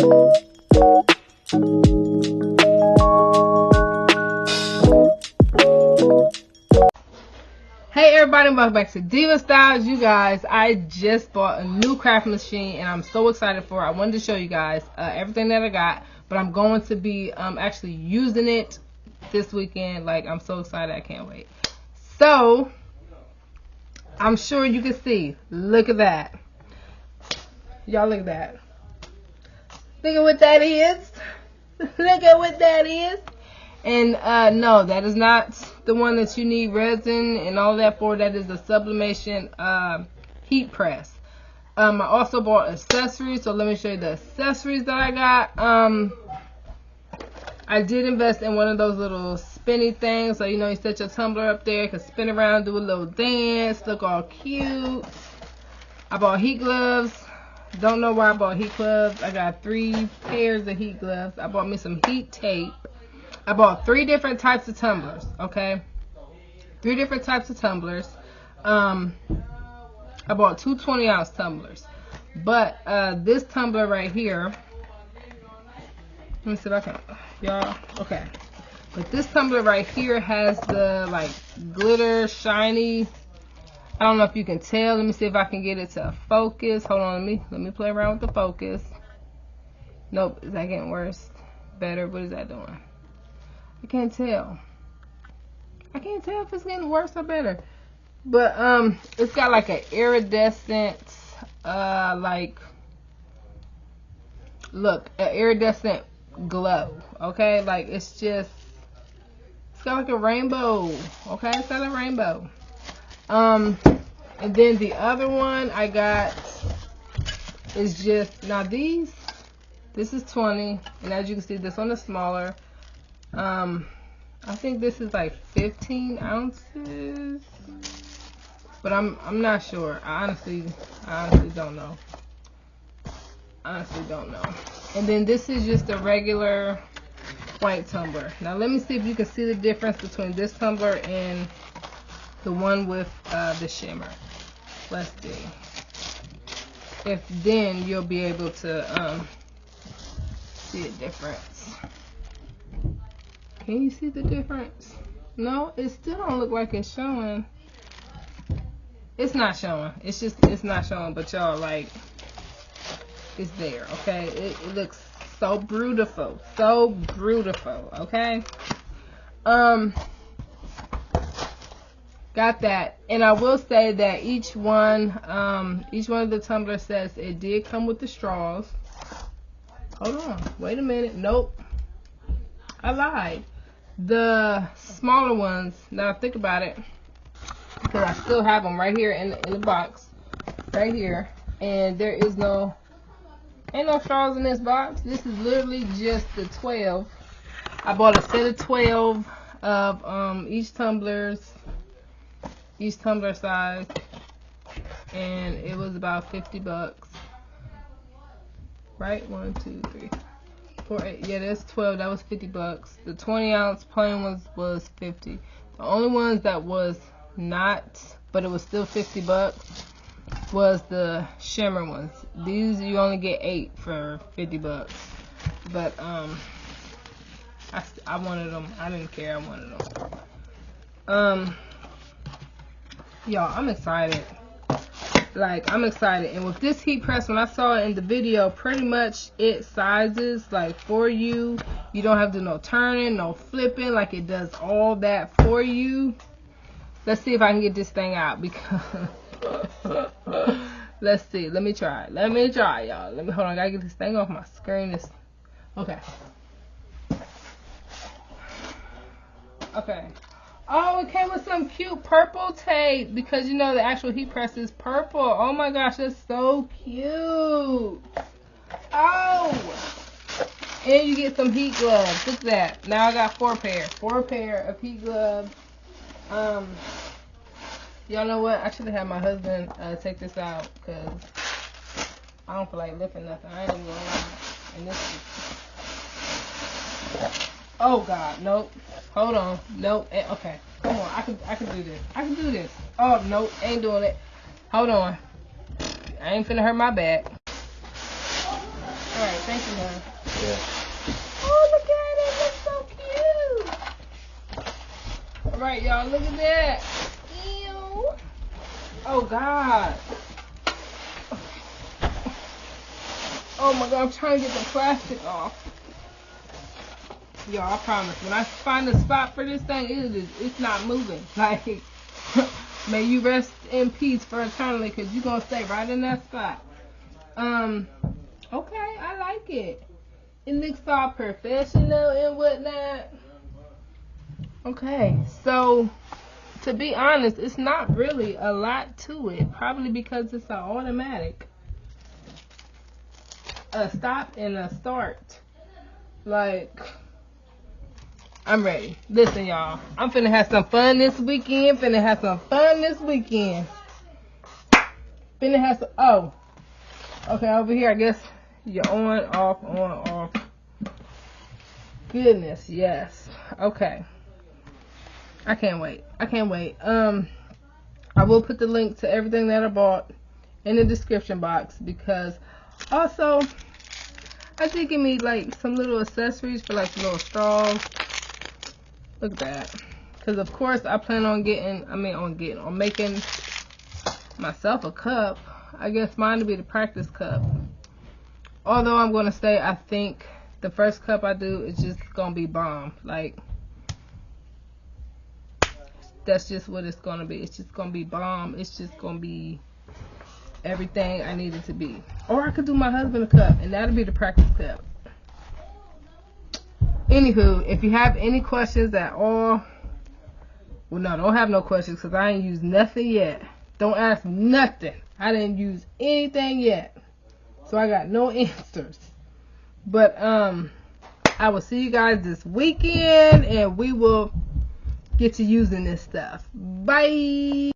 Hey everybody, welcome back to Diva Styles. You guys, I just bought a new craft machine and I'm so excited for it. I wanted to show you guys everything that I got, but I'm going to be actually using it this weekend. Like, I'm so excited, I can't wait. So I'm sure you can see, look at that. Y'all look at that. Look at what that is. Look at what that is. And no, that is not the one that you need resin and all that for. That is the sublimation heat press. I also bought accessories, so let me show you the accessories that I got. I did invest in one of those little spinny things, so you know, you set your tumbler up there, you can spin around, do a little dance, look all cute. I bought heat gloves. Don't know why I bought heat gloves. I got 3 pairs of heat gloves. I bought me some heat tape. I bought 3 different types of tumblers, okay? 3 different types of tumblers. I bought 2 20-ounce tumblers. But this tumbler right here, let me see if I can, y'all, okay. But this tumbler right here has the, like, glitter, shiny, I don't know if you can tell. Let me see if I can get it to focus. Hold on, let me play around with the focus. Nope, is that getting worse? Better? What is that doing? I can't tell. I can't tell if it's getting worse or better. But it's got like an iridescent like, look, an iridescent glow. Okay, like it's got like a rainbow. Okay, it's got a rainbow. And then the other one I got is just, now this is 20, and as you can see, this one is smaller. I think this is like 15 ounces, but I'm not sure. I honestly don't know. And then this is just a regular white tumbler. Now let me see if you can see the difference between this tumbler and the one with the shimmer. Let's see. If then you'll be able to see a difference. Can you see the difference? No, it still don't look like it's showing. It's not showing. It's not showing, but y'all, like, it's there, okay? It looks so beautiful. So beautiful, okay? Got that. And I will say that each one of the tumblers says it did come with the straws. Hold on. Wait a minute. Nope. I lied. The smaller ones, now think about it, because I still have them right here in the box, right here, and there is ain't no straws in this box. This is literally just the 12. I bought a set of 12 of each tumbler size, and it was about 50 bucks. Right? 1, 2, 3. 4, 8. Yeah, that's 12. That was 50 bucks. The 20-ounce plain ones was 50. The only ones that was not, but it was still 50 bucks, was the shimmer ones. These you only get 8 for 50 bucks. But I wanted them. I didn't care. I wanted them. Y'all, I'm excited. Like, I'm excited. And with this heat press, when I saw it in the video, pretty much it sizes like for you. You don't have to do no turning, no flipping. Like, it does all that for you. Let's see if I can get this thing out, because let's see. Let me try, y'all. Hold on. I gotta get this thing off my screen. Okay. Oh, it came with some cute purple tape, because you know the actual heat press is purple. Oh my gosh, that's so cute. Oh, and you get some heat gloves. Look at that. Now I got 4 pair of heat gloves. Y'all know what? I should have had my husband take this out, because I don't feel like lifting nothing. I ain't even gonna lie. And this is, oh God, nope. Hold on. Nope. Okay. Come on. I can do this. I can do this. Oh, nope. Ain't doing it. Hold on. I ain't finna hurt my back. Alright, thank you, man. Yeah. Oh, look at it. It's so cute. Alright, y'all, look at that. Ew. Oh, God. Oh, my God. I'm trying to get the plastic off. Y'all, I promise. When I find a spot for this thing, it's not moving. Like, may you rest in peace for eternally, because you're going to stay right in that spot. Okay, I like it. It looks all professional and whatnot. Okay, so to be honest, it's not really a lot to it. Probably because it's an automatic. A stop and a start. Like, I'm ready. Listen, y'all. I'm finna have some fun this weekend. Finna have some oh. Okay, over here, I guess you're on, off. Goodness, yes. Okay. I can't wait. I will put the link to everything that I bought in the description box, because also I did get me like some little accessories for like little straws. Look at that. Because of course I plan on making myself a cup. I guess mine to be the practice cup. Although I'm gonna say I think the first cup I do is just gonna be bomb. Like, that's just what it's gonna be. It's just gonna be bomb. It's just gonna be everything I need it to be. Or I could do my husband a cup, and that'll be the practice cup. Anywho, if you have any questions at all, well, no, don't have no questions, because I ain't used nothing yet. Don't ask nothing. I didn't use anything yet, so I got no answers. But I will see you guys this weekend, and we will get to using this stuff. Bye.